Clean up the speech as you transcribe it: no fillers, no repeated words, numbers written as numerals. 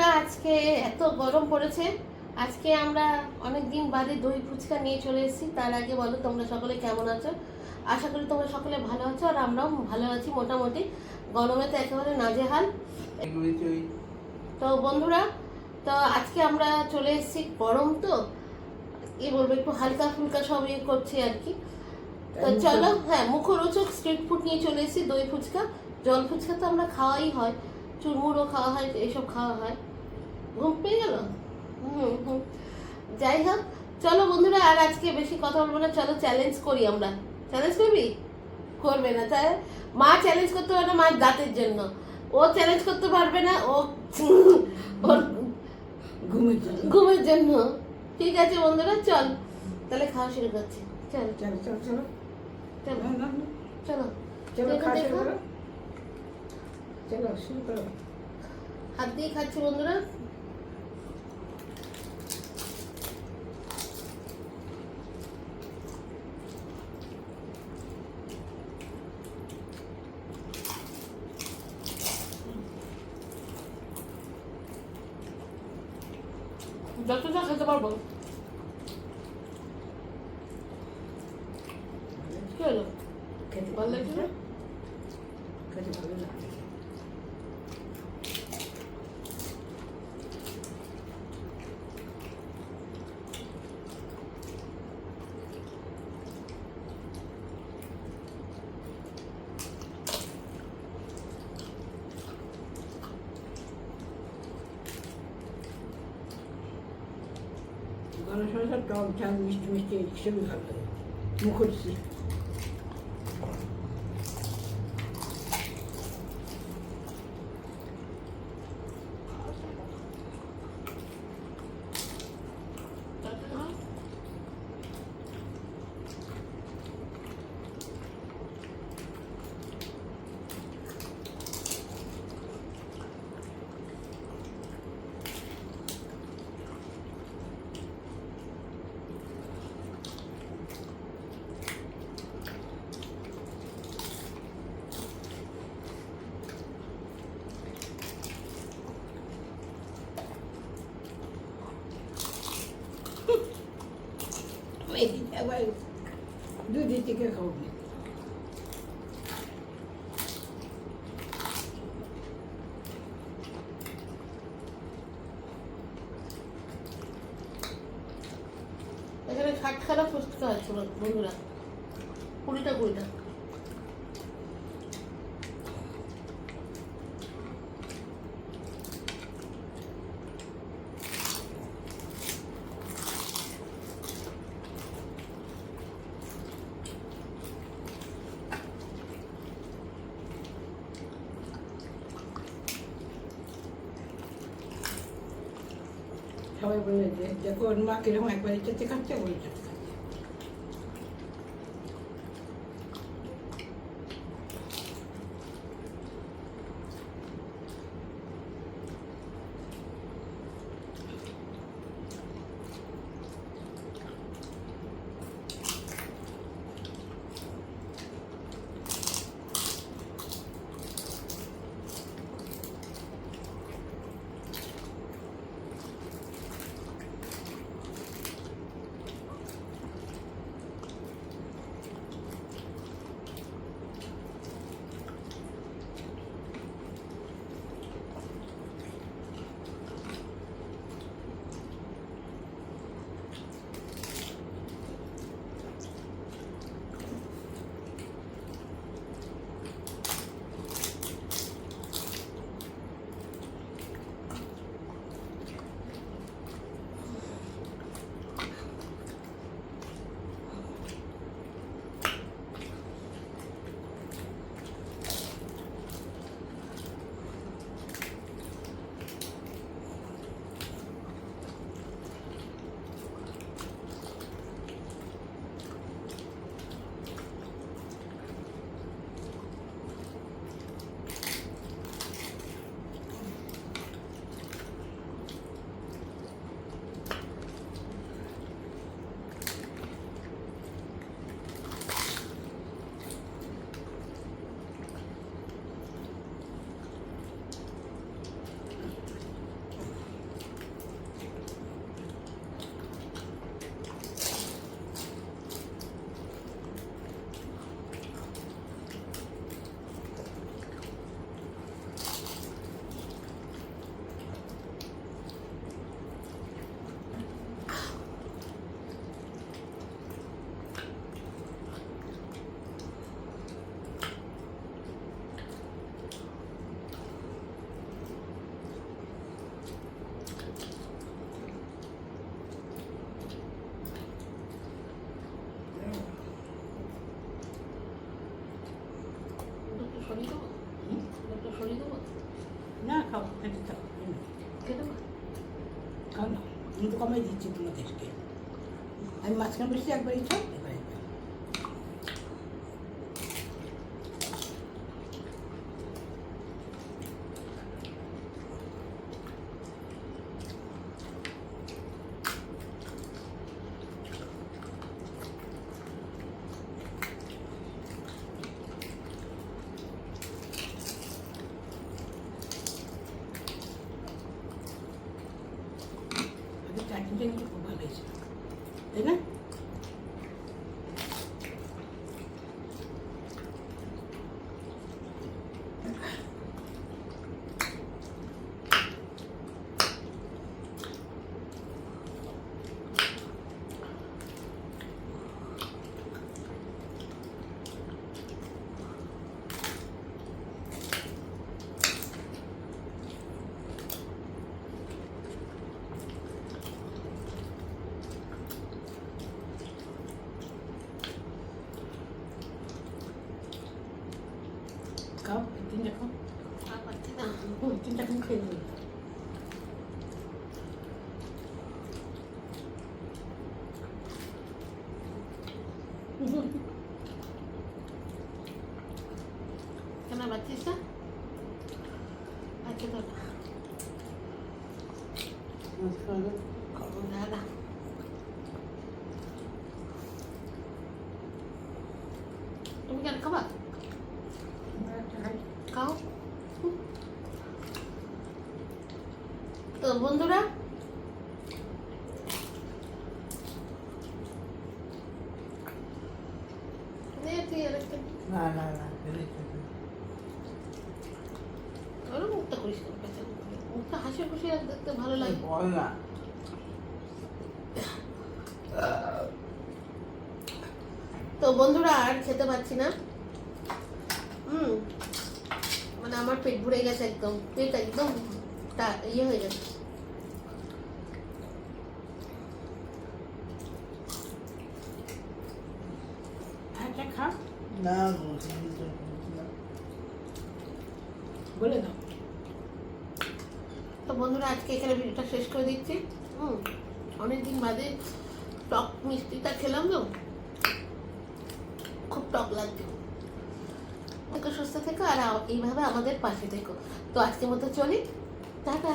বন্ধুরা, আজকে এত গরম পড়েছে। আজকে আমরা অনেক দিন বাদে দই ফুচকা নিয়ে চলে এসেছি। তার আগে বলো তোমরা সকলে কেমন আছো? আশা করি তোমরা সকলে ভালো আছো, আর আমরাও ভালো আছি মোটামুটি। গরমে তো একেবারে নাজেহাল। তো বন্ধুরা, তো আজকে আমরা চলে এসেছি, গরম তো কি বলবো, একটু হালকা ফুলকা সব করছি আর কি। তো চলো, হ্যাঁ, মুখরোচক স্ট্রিট ফুড নিয়ে চলে এসেছি। দই ফুচকা, জল ফুচকা তো আমরা খাওয়াই হয়, চুরমুড়ও খাওয়া হয়, এসব খাওয়া হয়। ঘুম পেয়ে গেল। হুম। যাই হোক, চলো বন্ধুরা, আর আজকে বেশি কথা বলবো না, চলো চ্যালেঞ্জ করি আমরা। চ্যালেঞ্জ করবি? করবে না তাই? মা চ্যালেঞ্জ করতে পারে না, মার দাঁতের জন্য। ও চ্যালেঞ্জ করতে পারবে না, ওর ঘুমের জন্য। ঠিক আছে বন্ধুরা, চল তাহলে খাওয়া শুরু করছি। চল চলো চলো চলো চলো চলো চলো দেখো, খাওয়া শুরু দেখো। করো। চলো শুরু করো। হাত দিয়ে খাচ্ছি বন্ধুরা। যতটা খেতে পারবো। কি হলো? খেতে ভালো লাগছে না? খেতে ভালো লাগছে। গরম সমস্যা টক ঝাল মিষ্টি মিষ্টি সবই ভালো লাগে। মুখরোচি। একবার দুধ থেকে খাওয়াবি। এখানে 60 খানা ফুচকা আছে বন্ধুরা, 20টা। সবাই বলে যে দেখো ওর মা কিরকম একবার ইচ্ছাতে খাচ্ছে ওই ইচ্ছাতে খাচ্ছে। খেতে পারো? খাও না, আমি তো কমাই দিচ্ছি তোমাদেরকে। আমি মাঝখানে বসে একবারই খাও, এবার একবার। ওদের চাটনিটা কিন্তু খুব ভালো হয়েছিল, তাই না? খাও, তিনটা খাও, আর পাচ্ছি না। তিনটা খাও, খেয়ে নেবে। কেন পাচ্ছিস না? আচ্ছা দাদা দাদা তুমি কেন খাবা? খাও। তো বন্ধুরা তুই আরেকটা না না না ওরকম মুখটা করিস না, পেঁচা মুখ করে। মুখটা হাসি খুশি আর দেখতে ভালো লাগে। বল না তো বন্ধুরা আর খেতে পাচ্ছি না। মানে আমার পেট ভরে গেছে, একদম পেট একদম ইয়ে হয়ে গেছে। একটা খাও, না বলে দাও। তো বন্ধুরা আজকে এখানে ভিডিওটা শেষ করে দিচ্ছি। অনেকদিন বাদে টক মিষ্টিটা খেলাম তো, খুব টক লাগছে। সুস্থ থেকো আর এইভাবে আমাদের পাশে থেকো। তো আজকের মতো চলি, টাটা।